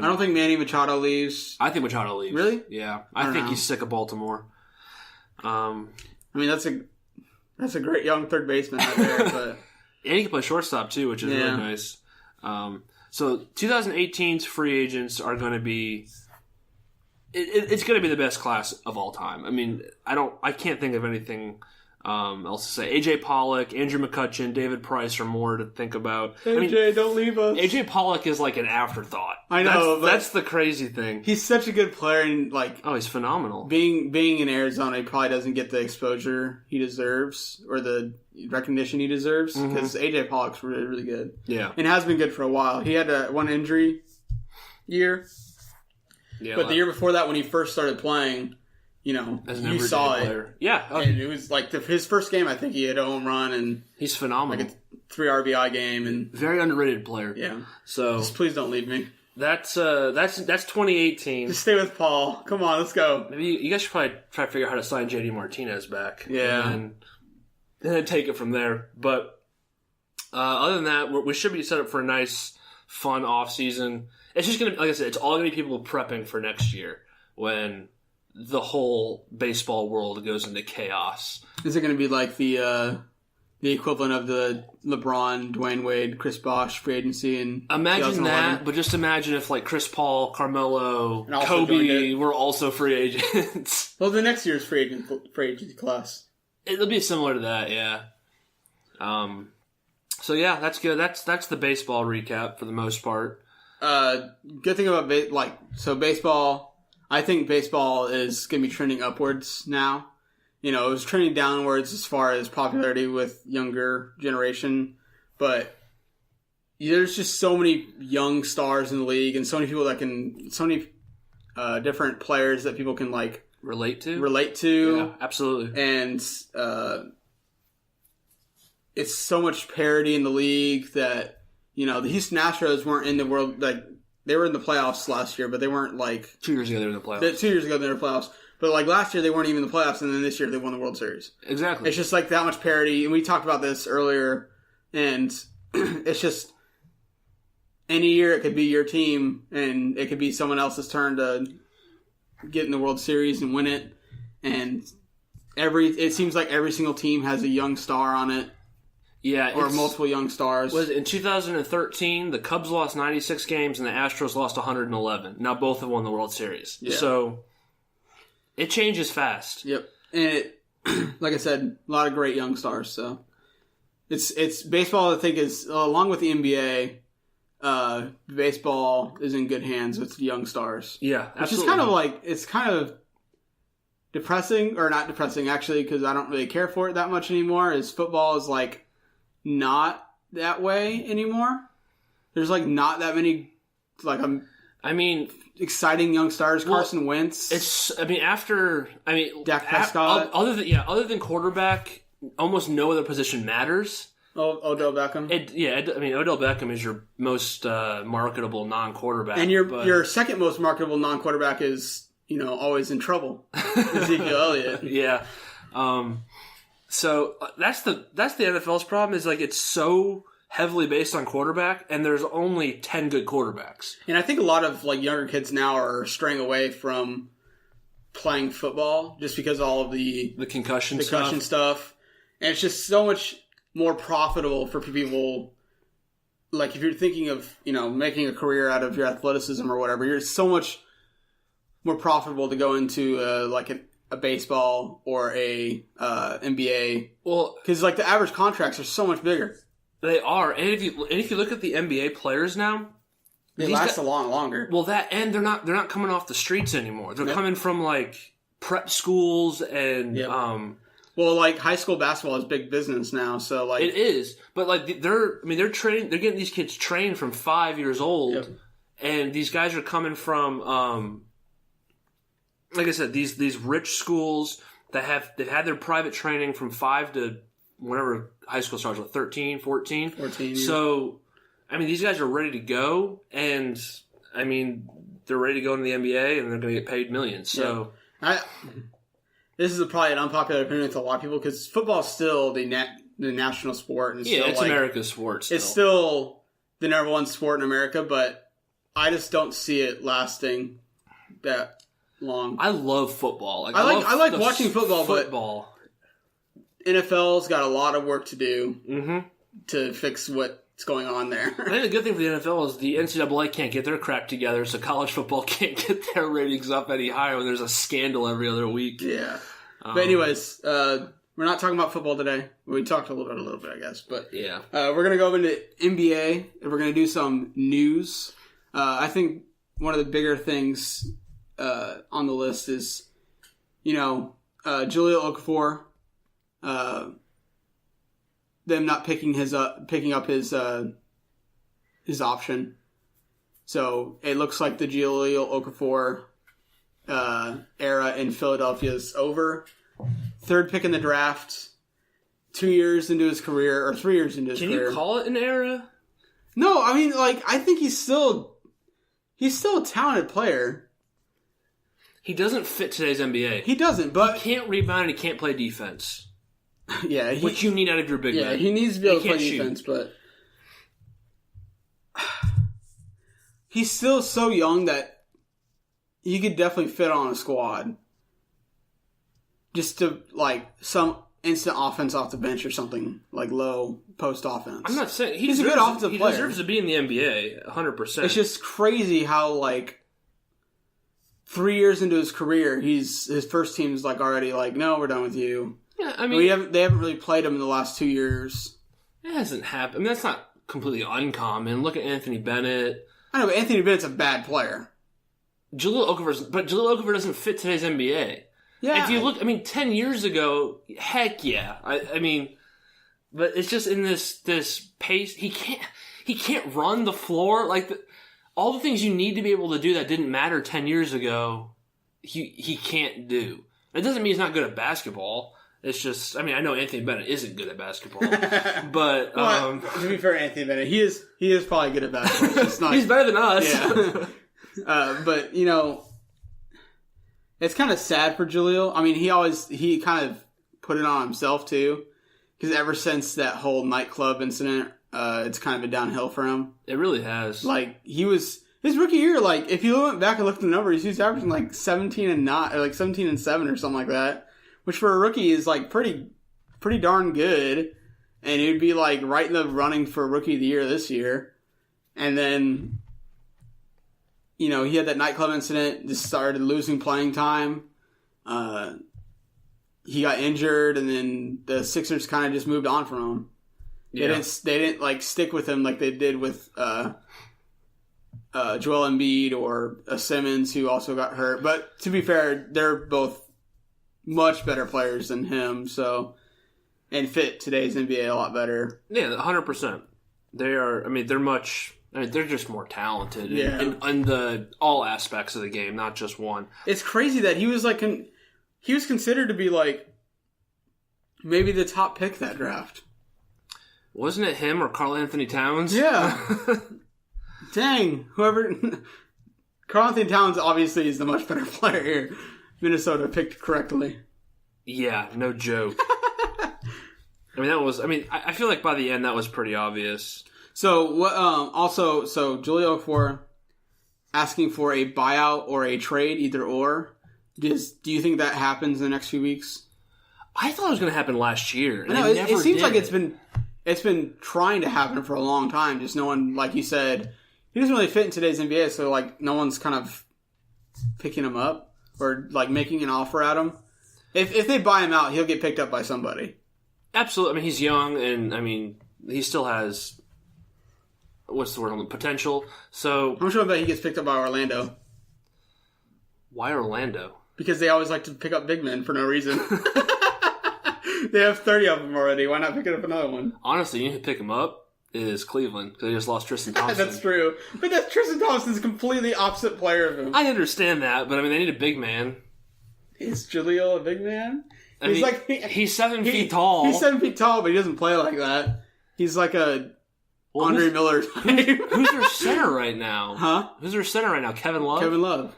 happen. I don't think Manny Machado leaves. I think Machado leaves. Really? Yeah. I think he's sick of Baltimore. I mean, that's a great young third baseman right there. But and he can play shortstop, too, which is really nice. So 2018's free agents are going to be... It's going to be the best class of all time. I mean, I can't think of anything else to say. AJ Pollock, Andrew McCutchen, David Price are more to think about. AJ, don't leave us. AJ Pollock is like an afterthought. I know. That's the crazy thing. He's such a good player, and he's phenomenal. Being in Arizona, he probably doesn't get the exposure he deserves or the recognition he deserves because AJ Pollock's really, really good. Yeah, and has been good for a while. He had one injury year. Yeah, but the year before that, when he first started playing, you saw it. Yeah. And it was like his first game, I think he hit a home run. And he's phenomenal. Like a 3 RBI game. And very underrated player. Yeah. So just please don't leave me. That's 2018. Just stay with Paul. Come on, let's go. Maybe you guys should probably try to figure out how to sign JD Martinez back. Yeah. And then take it from there. But other than that, we should be set up for a nice, fun offseason. It's just going to be, like I said, it's all going to be people prepping for next year when the whole baseball world goes into chaos. Is it going to be like the equivalent of the LeBron, Dwayne Wade, Chris Bosh free agency in Imagine that, but just imagine if like Chris Paul, Carmelo, Kobe were also free agents. Well, the next year's free agency class. It'll be similar to that, yeah. So yeah, that's good. That's the baseball recap for the most part. Good thing about baseball. I think baseball is going to be trending upwards now. It was trending downwards as far as popularity with younger generation, but there's just so many young stars in the league and so many different players that people can relate to. Yeah, absolutely. And it's so much parity in the league that. The Houston Astros weren't in the world, they were in the playoffs last year, but they weren't 2 years ago they were in the playoffs. 2 years ago they were in the playoffs. But last year they weren't even in the playoffs, and then this year they won the World Series. Exactly. It's just that much parity, and we talked about this earlier, and it's just any year it could be your team, and it could be someone else's turn to get in the World Series and win it. And it seems like every single team has a young star on it. Yeah, or multiple young stars. In 2013, the Cubs lost 96 games and the Astros lost 111. Now both have won the World Series. Yeah. So it changes fast. Yep. And like I said, a lot of great young stars. So it's baseball. I think is along with the NBA, baseball is in good hands with young stars. Yeah, absolutely. Which is kind of depressing, or not depressing actually, because I don't really care for it that much anymore. Is football is not that way anymore. There's not that many exciting young stars. Carson Wentz. Dak Prescott. Other than quarterback, almost no other position matters. Odell Beckham. Odell Beckham is your most marketable non-quarterback, and your second most marketable non-quarterback is always in trouble. Ezekiel Elliott. Yeah. So that's the NFL's problem is it's so heavily based on quarterback, and there's only 10 good quarterbacks. And I think a lot of younger kids now are straying away from playing football just because of all of the concussion stuff. And it's just so much more profitable for people. If you're thinking of making a career out of your athleticism or whatever, you're so much more profitable to go into a baseball or a NBA. Well, because the average contracts are so much bigger. They are, and if you look at the NBA players now, they last a lot longer. Well, they're not coming off the streets anymore. They're coming from prep schools and high school basketball is big business now. So it is, but they're training. They're getting these kids trained from 5 years old, and these guys are coming from. Like I said, these rich schools they've had their private training from 5 to whenever high school starts, 13, 14. 14. So, these guys are ready to go, and they're ready to go into the NBA, and they're going to get paid millions. So, this is probably an unpopular opinion with a lot of people because football is still the national sport, and it's America's sport. It's still the number one sport in America, but I just don't see it lasting that long. I love football. I like watching football, but NFL's got a lot of work to do to fix what's going on there. I think the good thing for the NFL is the NCAA can't get their crap together, so college football can't get their ratings up any higher when there's a scandal every other week. Yeah. But anyways, we're not talking about football today. We talked a little bit, I guess. But yeah, we're going to go into NBA, and we're going to do some news. I think one of the bigger things on the list is, Jahlil Okafor, them not picking up his option. So it looks like the Jahlil Okafor era in Philadelphia is over. 3rd pick in the draft, 2 years into his career, or 3 years into his career. Can you call it an era? No, I mean, I think he's still a talented player. He doesn't fit today's NBA. He doesn't, but... He can't rebound and he can't play defense. Yeah. Which you need out of your big man. Yeah, he needs to be able to play defense, but... He's still so young that he could definitely fit on a squad. Just to, some instant offense off the bench or something, low post offense. I'm not saying... He's a good offensive player. He deserves to be in the NBA, 100%. It's just crazy how, 3 years into his career, his first team's, already no, we're done with you. Yeah, I mean... They haven't really played him in the last 2 years. It hasn't happened. I mean, that's not completely uncommon. Look at Anthony Bennett. I know, but Anthony Bennett's a bad player. Jahlil Okafor doesn't fit today's NBA. Yeah. If you look, 10 years ago, heck yeah. I mean, but it's just in this pace. He can't run the floor. All the things you need to be able to do that didn't matter 10 years ago, he can't do. It doesn't mean he's not good at basketball. It's just, I know Anthony Bennett isn't good at basketball, but to be fair, Anthony Bennett, he is probably good at basketball. It's not, he's better than us. Yeah. But it's kind of sad for Jahlil. He kind of put it on himself too, because ever since that whole nightclub incident, it's kind of been downhill for him. It really has. His rookie year, if you went back and looked at the numbers, he was averaging 17 and 9, or 17 and 7 or something like that, which for a rookie is pretty darn good, and he'd be right in the running for rookie of the year this year. And then he had that nightclub incident, just started losing playing time. He got injured, and then the Sixers kind of just moved on from him. Yeah. They didn't stick with him like they did with Joel Embiid or Simmons, who also got hurt. But to be fair, they're both much better players than him, and fit today's NBA a lot better. Yeah, 100%. They are. They're much. They're just more talented in the all aspects of the game, not just one. It's crazy that he was he was considered to be maybe the top pick that draft. Wasn't it him or Karl Anthony Towns? Yeah. Dang, whoever. Karl Anthony Towns obviously is the much better player here. Minnesota picked correctly. Yeah, no joke. I feel like by the end that was pretty obvious. So what? Jahlil Okafor asking for a buyout or a trade, either or. Do you think that happens in the next few weeks? I thought it was going to happen last year. No, it seems like it's been trying to happen for a long time. Just no one, like you said, he doesn't really fit in today's NBA. So no one's kind of picking him up or making an offer at him. If they buy him out, he'll get picked up by somebody. Absolutely. He's young, and he still has. What's the word? Potential. So I'm sure that he gets picked up by Orlando. Why Orlando? Because they always like to pick up big men for no reason. They have 30 of them already. Why not pick up another one? Honestly, you need to pick him up is Cleveland, because they just lost Tristan Thompson. That's true. But Tristan Thompson's a completely opposite player of him. I understand that, but they need a big man. Is Jahlil a big man? He's 7 feet tall. He's 7 feet tall, but he doesn't play like that. He's like a Andre Miller type. Who's their center right now? Huh? Who's their center right now? Kevin Love? Kevin Love.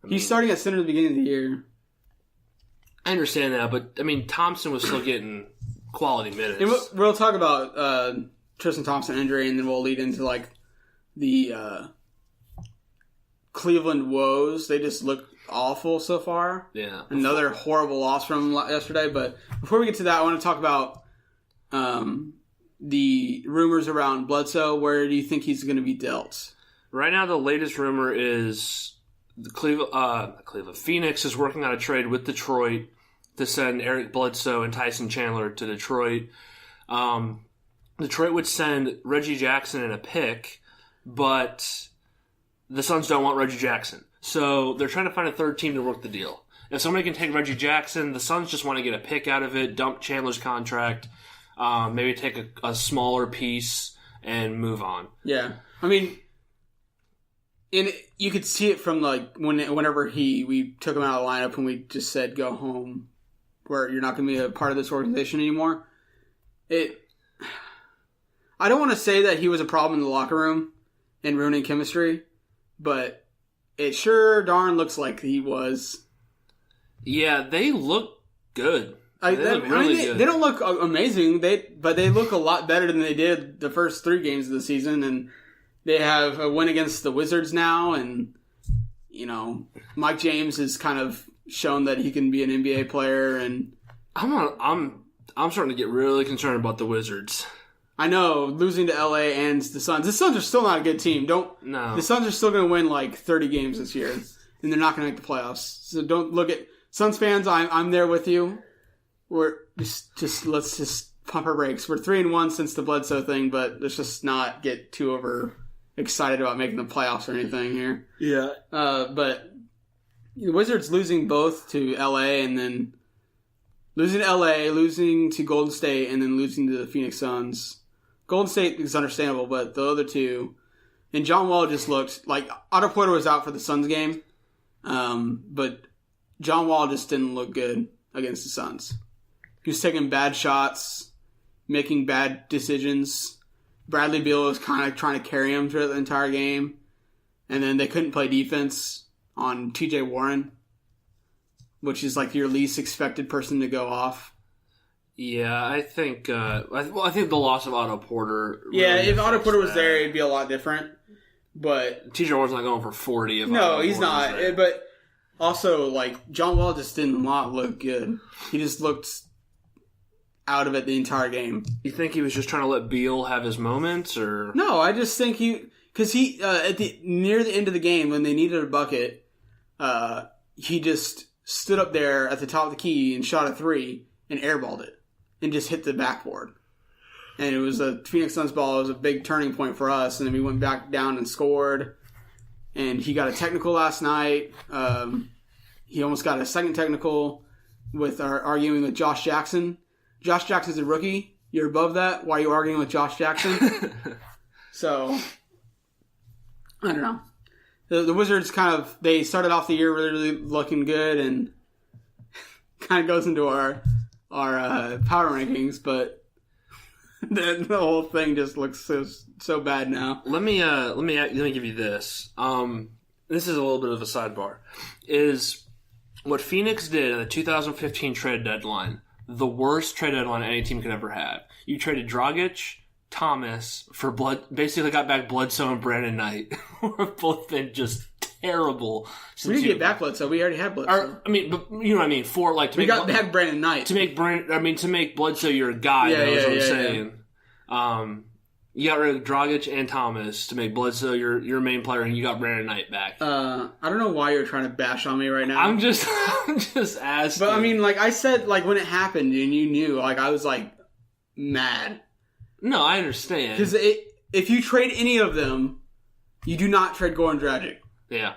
He's starting at center at the beginning of the year. I understand that, but Thompson was still getting quality minutes. And we'll talk about Tristan Thompson injury, and then we'll lead into the Cleveland woes. They just look awful so far. Yeah. Another horrible loss from yesterday. But before we get to that, I want to talk about the rumors around Bledsoe. Where do you think he's going to be dealt? Right now, the latest rumor is Phoenix is working on a trade with Detroit to send Eric Bledsoe and Tyson Chandler to Detroit. Detroit would send Reggie Jackson and a pick, but the Suns don't want Reggie Jackson. So they're trying to find a third team to work the deal. If somebody can take Reggie Jackson, the Suns just want to get a pick out of it, dump Chandler's contract, maybe take a smaller piece and move on. Yeah. I mean, you could see it from like whenever we took him out of the lineup and we just said go home, where you're not going to be a part of this organization anymore. I don't want to say that he was a problem in the locker room and ruining chemistry, but it sure darn looks like he was. Yeah, they look good. They look really good. They don't look amazing, but they look a lot better than they did the first 3 games of the season, and they have a win against the Wizards now, and Mike James has kind of shown that he can be an NBA player, and I'm starting to get really concerned about the Wizards. I know, losing to LA and the Suns. The Suns are still not a good team. The Suns are still going to win like 30 games this year, and they're not going to make the playoffs. So don't look at Suns fans. I'm there with you. We're let's just pump our brakes. We're 3-1 since the Bledsoe thing, but let's just not get too over excited about making the playoffs or anything here. Yeah. But the Wizards losing both to LA and then losing to LA, losing to Golden State, and then losing to the Phoenix Suns. Golden State is understandable, but the other two, and John Wall just looked like Otto Porter was out for the Suns game, but John Wall just didn't look good against the Suns. He was taking bad shots, making bad decisions. Bradley Beal was kind of trying to carry him throughout the entire game. And then they couldn't play defense on TJ Warren, which is like your least expected person to go off. Yeah, I think I think the loss of Otto Porter... Really if Otto Porter was there, it'd be a lot different. But TJ Warren's not going for 40. No, he's not. But also, like, John Wall just did not look good. He just looked out of it the entire game. You think he was just trying to let Beal have his moments, or no? I just think because near the end of the game when they needed a bucket, he just stood up there at the top of the key and shot a 3 and airballed it and just hit the backboard. And it was a Phoenix Suns ball. It was a big turning point for us. And then we went back down and scored. And he got a technical last night. He almost got a second technical with arguing with Josh Jackson. Josh Jackson's a rookie. You're above that. Why are you arguing with Josh Jackson? So, I don't know. The Wizards they started off the year really, really looking good and kind of goes into our power rankings, but the whole thing just looks so bad now. Let me give you this. This is a little bit of a sidebar. Is what Phoenix did at the 2015 trade deadline the worst trade deadline any team could ever have? You traded Dragic, Thomas for basically got back Bledsoe and Brandon Knight, who have both been just terrible. We didn't get back Bledsoe. We already had Bledsoe. But you know what I mean. We got back Brandon Knight to make Bledsoe your guy. Yeah, that's what I'm saying. Yeah. You got rid of Dragic and Thomas to make Bledsoe your main player, and you got Brandon Knight back. I don't know why you're trying to bash on me right now. I'm just asking. But I mean, like I said, like when it happened and you knew, like I was like mad. No, I understand. Because if you trade any of them, you do not trade Goran Dragic. Yeah.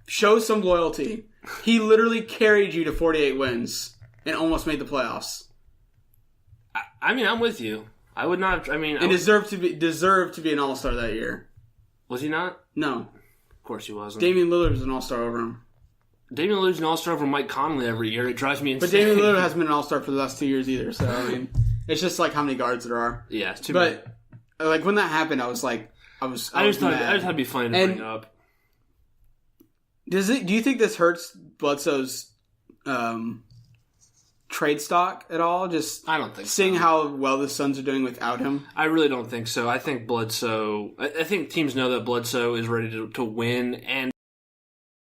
Show some loyalty. He literally carried you to 48 wins and almost made the playoffs. I mean, I'm with you. I would not. I mean, and deserved to be an All-Star that year. Was he not? No, of course he wasn't. Damian Lillard was an All-Star over him. Damian Lillard's an All-Star over Mike Conley every year. It drives me insane. But Damian Lillard hasn't been an All-Star for the last 2 years either. So I mean, it's just like how many guards there are. Yeah, it's too many. But like when that happened, I was like, I just thought it'd be funny to bring up. Do you think this hurts Bledsoe's trade stock at all? Just I don't think seeing so. how well the Suns are doing without him. I really don't think so. I think Bledsoe. I think teams know that Bledsoe is ready to win and